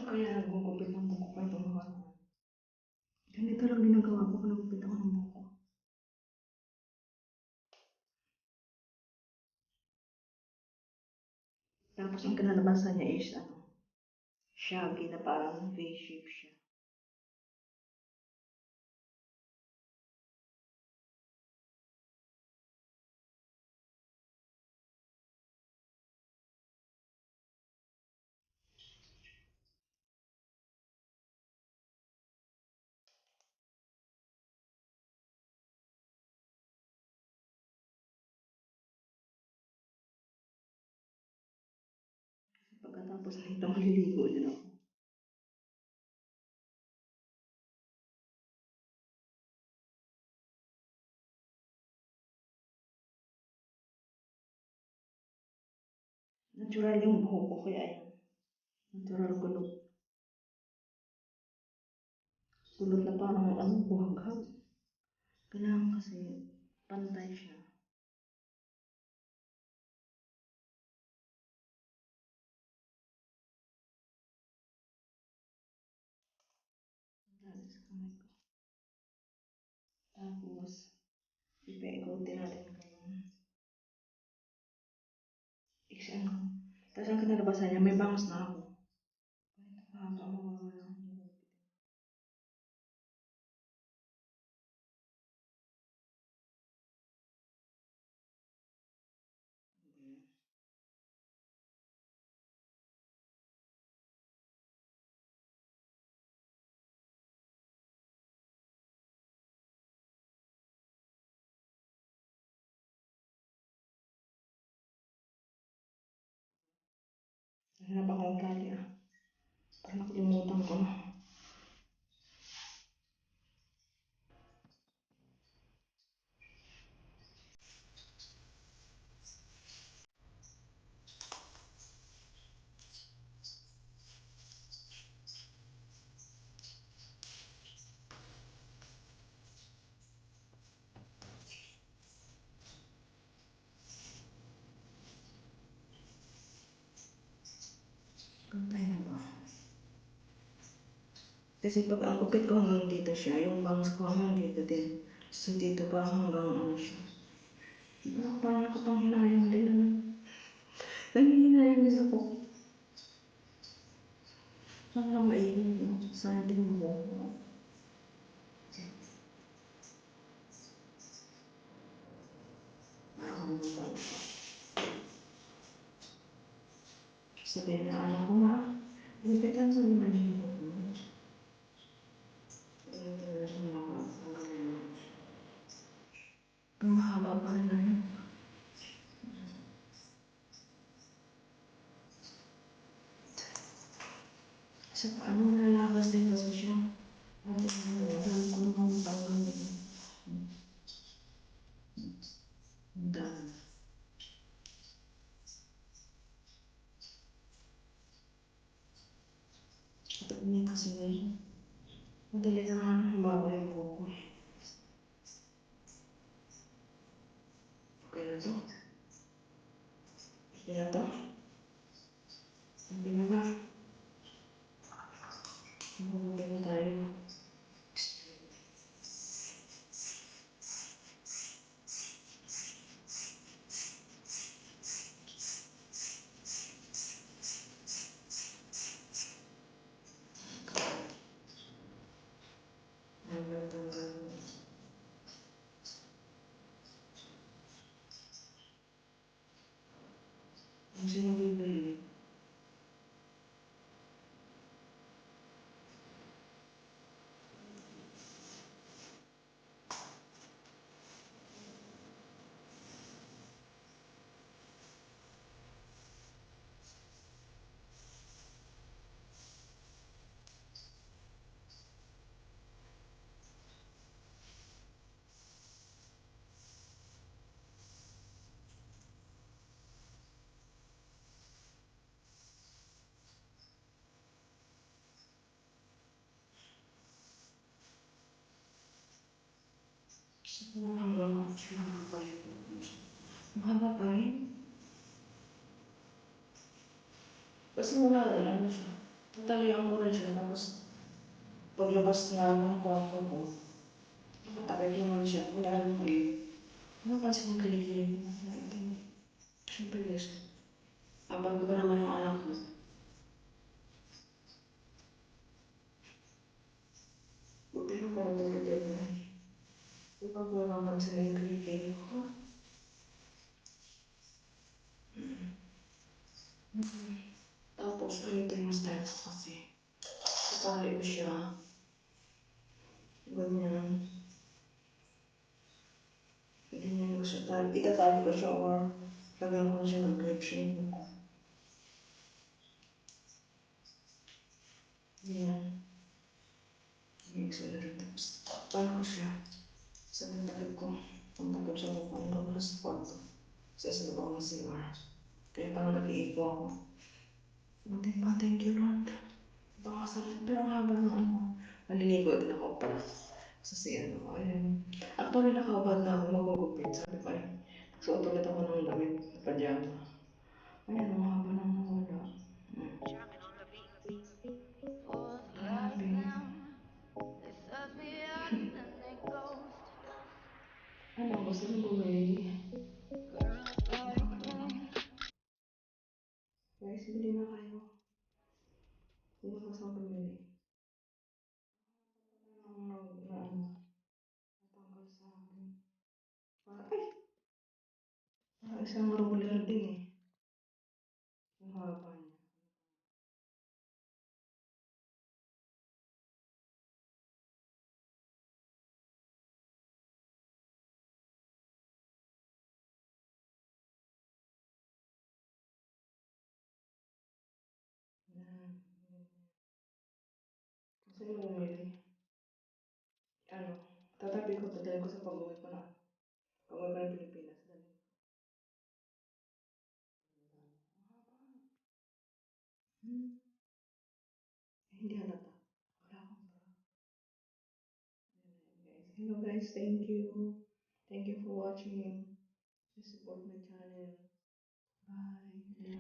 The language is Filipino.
kaya nagugupit ng buko ko itong nakaraan? Ganito lang ginagawa ko kung nagugupit ako ng buko. Tapos ang kinalabasan niya is shaggy na parang V-shape siya. Pagkatapos nito, maliligo din ako. Natural yung buhok ko, kaya yan. Natural kulot. Kulot na parang buhaghag. Kailangan kasi pantay siya. Dali sa kamay ko. Tapos, ipaikutin natin ganyan. Iksian ko. Tapos ang kinalabasan niya, may bangs na ako. Kahit haba, mawawala ang gupit. Hanap akong tali Parang nakalimutan ko na. Pantay na ba? Kasi pag ang upit ko hanggang dito siya, yung bangs ko hanggang dito din. So dito pa hanggang siya. Parang nakapanghinayang din. Nangihinayang din ako. Sana maingin mo. Sana din mo. Sabihin na anak ko nga. Lipitan sa mga nilipot mo. Ang mahaba pa rin na yun. Sa paano nalalakas din kasi siya. Dahil ko naman tanggal din. Dahil. Kapag niya kasi madali naman humaba yung buko eh. Okay na to? Okay na to? Hindi na ba? Hindi na tayo. Tanggal. Ang sinabibili. Mahaba pa rin. Basta mawala na siya. Tatalian ko rin siya, tapos paglabas nga ng kwarto ko, takip ko naman siya, wala nang kilig. Napansin yung kilig-kilig na natin. Siyempre guys, abang ko pa naman yung anak ko. Buti ko pa naman na. Ipag mo naman sila yung kilig-kilig ko. Tapos, ganito yung style ko kasi. Kapali ko siya. Ganyan. Ganyan ko siya. Itatali ko siya or lagyan ko siya ng grip shape. Ganyan. I-mix ko na rin. Tapos, paano ko siya? Sa nandagag ko. Pagtagap siya ng panggawa sa kwarto. Sa loob ng CR. Kaya parang nag-iipo ako. Buti pa, thank you Lord. Baka sa pero ang haba ng ano. Naliligo din ako pala. Sa CR. Ayun. Actually, nakahubad na ako magugupit. Sabi pa rin. Suot ulit ako ng damit na pajama. Ayan, ang haba ng nawala. Grabe. Ano, gusto mo bumili? Guys, bili na kayo. Hindi na gusto bumili. Ano, natanggal sa akin. Ay! Isang roller din eh. Ang haba niya. Yan. Gusto mo bumili? Ano? Tatabi ko, dadalhin ko sa pag-uwi ko na. Pag-uwi ko ng Pilipinas. Dalhin. Ang haba. Hindi halata. Wala akong bra. Guys. Hello guys, thank you. Thank you for watching. Please support my channel. Bye.